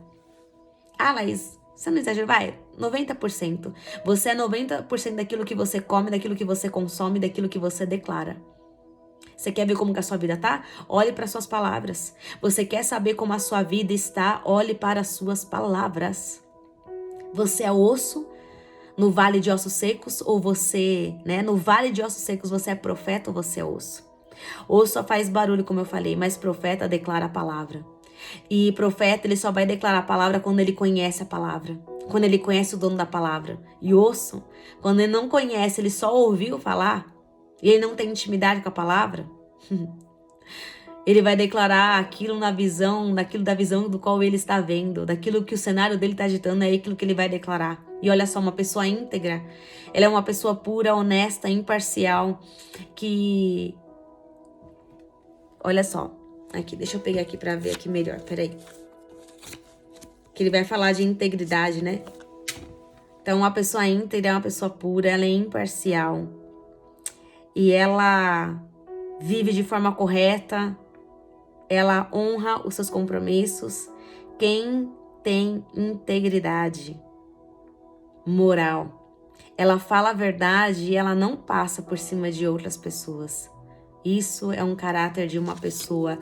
Speaker 1: Ah, Laís, você não exagera, vai, 90%. Você é 90% daquilo que você come, daquilo que você consome, daquilo que você declara. Você quer ver como que a sua vida tá? Olhe para suas palavras. Você quer saber como a sua vida está? Olhe para as suas palavras. Você é osso no vale de ossos secos ou você, né? No vale de ossos secos você é profeta ou você é osso? Osso só faz barulho, como eu falei, mas profeta declara a palavra. E profeta, ele só vai declarar a palavra quando ele conhece a palavra. Quando ele conhece o dono da palavra. E osso, quando ele não conhece, ele só ouviu falar, e ele não tem intimidade com a palavra, ele vai declarar aquilo na visão, daquilo da visão do qual ele está vendo, daquilo que o cenário dele está agitando, é aquilo que ele vai declarar. E olha só, uma pessoa íntegra, ela é uma pessoa pura, honesta, imparcial, que... Olha só. Aqui, deixa eu pegar aqui pra ver aqui melhor, peraí. Que ele vai falar de integridade, né? Então, uma pessoa íntegra é uma pessoa pura, ela é imparcial. E ela vive de forma correta, ela honra os seus compromissos. Quem tem integridade moral, ela fala a verdade e ela não passa por cima de outras pessoas. Isso é um caráter de uma pessoa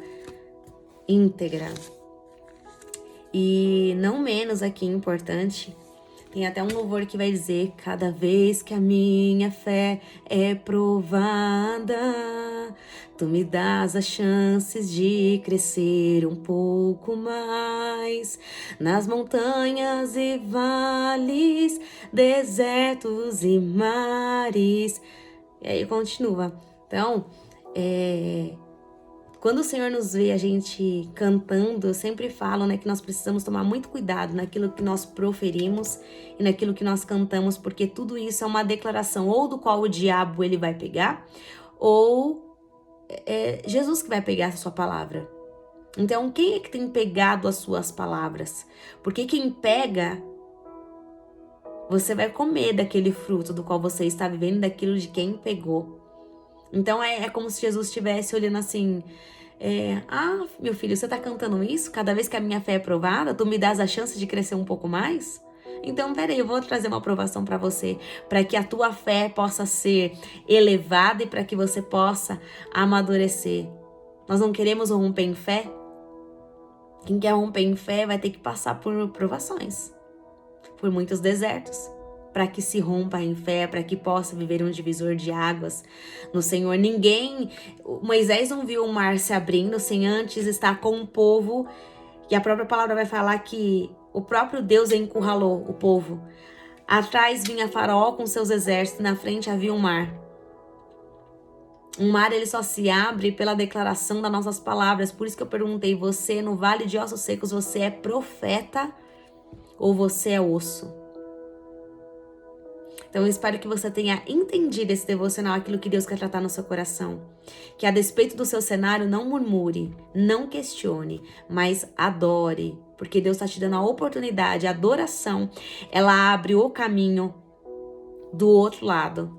Speaker 1: íntegra. E não menos aqui importante, tem até um louvor que vai dizer: cada vez que a minha fé é provada, Tu me dás as chances de crescer um pouco mais nas montanhas e vales, desertos e mares. E aí continua. Então, quando o Senhor nos vê a gente cantando, eu sempre falo, né, que nós precisamos tomar muito cuidado naquilo que nós proferimos e naquilo que nós cantamos, porque tudo isso é uma declaração ou do qual o diabo ele vai pegar, ou é Jesus que vai pegar essa sua palavra. Então, quem é que tem pegado as suas palavras? Porque quem pega, você vai comer daquele fruto do qual você está vivendo, daquilo de quem pegou. Então, é como se Jesus estivesse olhando assim, meu filho, você tá cantando isso? Cada vez que a minha fé é provada, tu me dás a chance de crescer um pouco mais? Então, peraí, eu vou trazer uma aprovação para você, para que a tua fé possa ser elevada e para que você possa amadurecer. Nós não queremos romper em fé? Quem quer romper em fé vai ter que passar por provações, por muitos desertos, para que se rompa em fé, para que possa viver um divisor de águas no Senhor. Moisés não viu o mar se abrindo sem antes estar com o povo, e a própria palavra vai falar que o próprio Deus encurralou o povo. Atrás vinha Faraó com seus exércitos, na frente havia um mar. Um mar, ele só se abre pela declaração das nossas palavras. Por isso que eu perguntei, você no vale de ossos secos, você é profeta ou você é osso? Então eu espero que você tenha entendido esse devocional, aquilo que Deus quer tratar no seu coração. Que a despeito do seu cenário, não murmure, não questione, mas adore. Porque Deus está te dando a oportunidade, a adoração, ela abre o caminho do outro lado.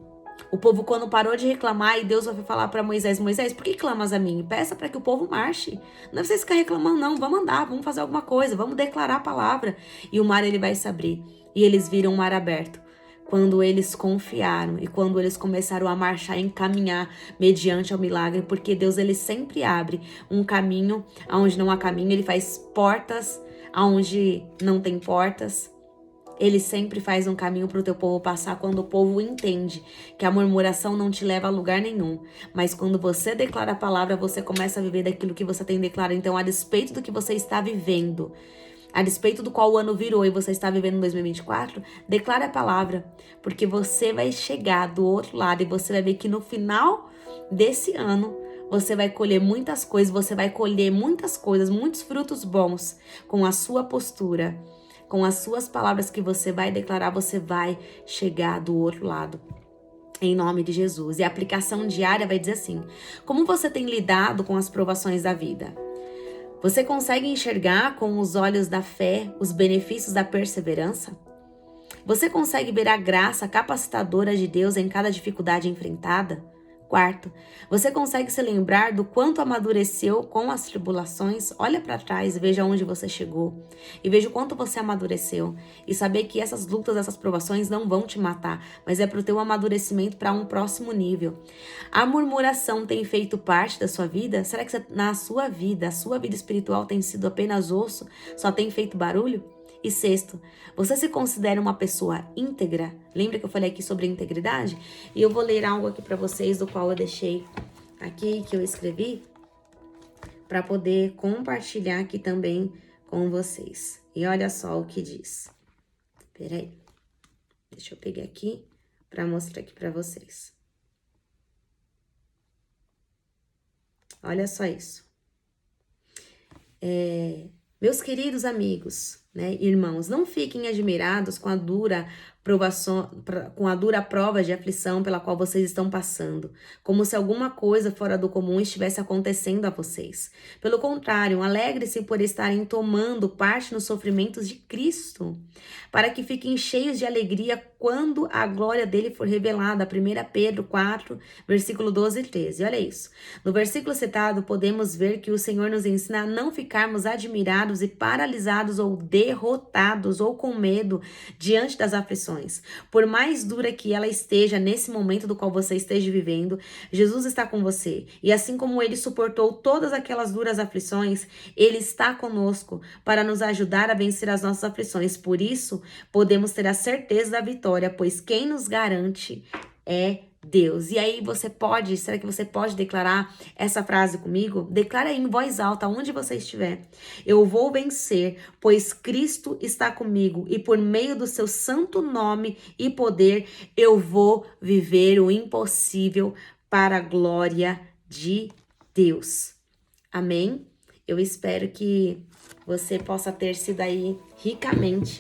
Speaker 1: O povo, quando parou de reclamar, e Deus vai falar para Moisés, Moisés, por que clamas a mim? Peça para que o povo marche. Não é vocês ficar reclamando, não. Vamos andar, vamos fazer alguma coisa, vamos declarar a palavra. E o mar, ele vai se abrir. E eles viram o mar aberto. Quando eles confiaram e quando eles começaram a marchar e caminhar mediante ao milagre, porque Deus, ele sempre abre um caminho aonde não há caminho, ele faz portas aonde não tem portas. Ele sempre faz um caminho para o teu povo passar quando o povo entende que a murmuração não te leva a lugar nenhum. Mas quando você declara a palavra, você começa a viver daquilo que você tem declarado. Então, a despeito do que você está vivendo, a despeito do qual o ano virou e você está vivendo em 2024, declare a palavra. Porque você vai chegar do outro lado e você vai ver que no final desse ano, você vai colher muitas coisas, você vai colher muitas coisas, muitos frutos bons com a sua postura. Com as suas palavras que você vai declarar, você vai chegar do outro lado. Em nome de Jesus. E a aplicação diária vai dizer assim: como você tem lidado com as provações da vida? Você consegue enxergar com os olhos da fé os benefícios da perseverança? Você consegue ver a graça capacitadora de Deus em cada dificuldade enfrentada? Quarto, você consegue se lembrar do quanto amadureceu com as tribulações? Olha para trás e veja onde você chegou. E veja o quanto você amadureceu. E saber que essas lutas, essas provações não vão te matar, mas é para o teu amadurecimento para um próximo nível. A murmuração tem feito parte da sua vida? Será que na sua vida, a sua vida espiritual tem sido apenas osso? Só tem feito barulho? E sexto, você se considera uma pessoa íntegra? Lembra que eu falei aqui sobre integridade? E eu vou ler algo aqui para vocês, do qual eu deixei aqui, que eu escrevi, para poder compartilhar aqui também com vocês. E olha só o que diz. Peraí, deixa eu pegar aqui para mostrar aqui para vocês. Olha só isso. Meus queridos amigos, né, irmãos, não fiquem admirados com a dura prova de aflição pela qual vocês estão passando, como se alguma coisa fora do comum estivesse acontecendo a vocês. Pelo contrário, alegre-se por estarem tomando parte nos sofrimentos de Cristo, para que fiquem cheios de alegria quando a glória dele for revelada. 1 Pedro 4, versículo 12 e 13. Olha isso. No versículo citado, podemos ver que o Senhor nos ensina a não ficarmos admirados e paralisados ou derrotados ou com medo diante das aflições. Por mais dura que ela esteja nesse momento do qual você esteja vivendo, Jesus está com você. E assim como ele suportou todas aquelas duras aflições, ele está conosco para nos ajudar a vencer as nossas aflições. Por isso, podemos ter a certeza da vitória, pois quem nos garante é Deus. E aí será que você pode declarar essa frase comigo? Declara aí em voz alta, onde você estiver. Eu vou vencer, pois Cristo está comigo e por meio do seu santo nome e poder, eu vou viver o impossível para a glória de Deus. Amém? Eu espero que você possa ter sido aí ricamente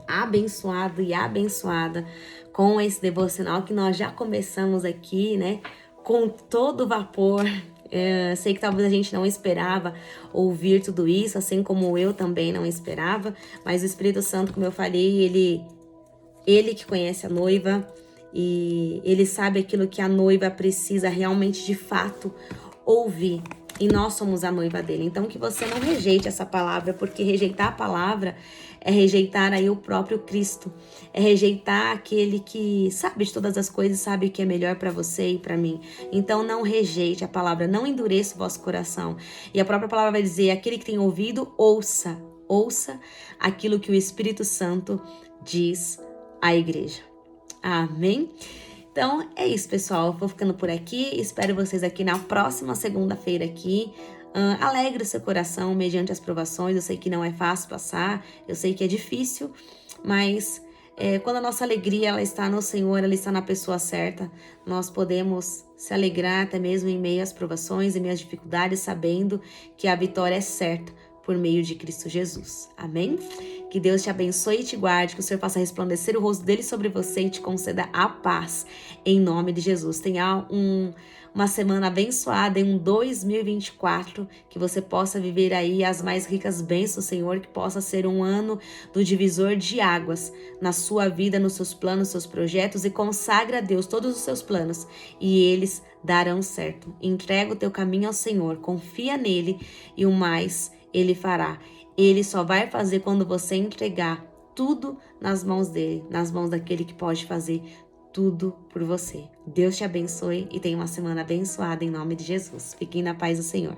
Speaker 1: abençoado e abençoada com esse devocional que nós já começamos aqui, né? Com todo vapor. Sei que talvez a gente não esperava ouvir tudo isso, assim como eu também não esperava, mas o Espírito Santo, como eu falei, ele que conhece a noiva e ele sabe aquilo que a noiva precisa realmente de fato ouvir. E nós somos a noiva dele. Então que você não rejeite essa palavra, porque rejeitar a palavra é rejeitar aí o próprio Cristo. É rejeitar aquele que sabe de todas as coisas, sabe o que é melhor para você e para mim. Então não rejeite a palavra, não endureça o vosso coração. E a própria palavra vai dizer: aquele que tem ouvido, ouça. Ouça aquilo que o Espírito Santo diz à igreja. Amém? Então, é isso, pessoal. Eu vou ficando por aqui. Espero vocês aqui na próxima segunda-feira aqui. Alegre o seu coração mediante as provações. Eu sei que não é fácil passar. Eu sei que é difícil. Mas quando a nossa alegria ela está no Senhor, ela está na pessoa certa, nós podemos se alegrar até mesmo em meio às provações, em meio às dificuldades, sabendo que a vitória é certa por meio de Cristo Jesus. Amém? Que Deus te abençoe e te guarde, que o Senhor faça resplandecer o rosto dele sobre você e te conceda a paz, em nome de Jesus. Tenha uma semana abençoada, em um 2024, que você possa viver aí as mais ricas bênçãos do Senhor, que possa ser um ano do divisor de águas na sua vida, nos seus planos, nos seus projetos, e consagra a Deus todos os seus planos e eles darão certo. Entrega o teu caminho ao Senhor, confia nele e o mais ele fará. Ele só vai fazer quando você entregar tudo nas mãos dele, nas mãos daquele que pode fazer tudo por você. Deus te abençoe e tenha uma semana abençoada em nome de Jesus. Fiquem na paz do Senhor.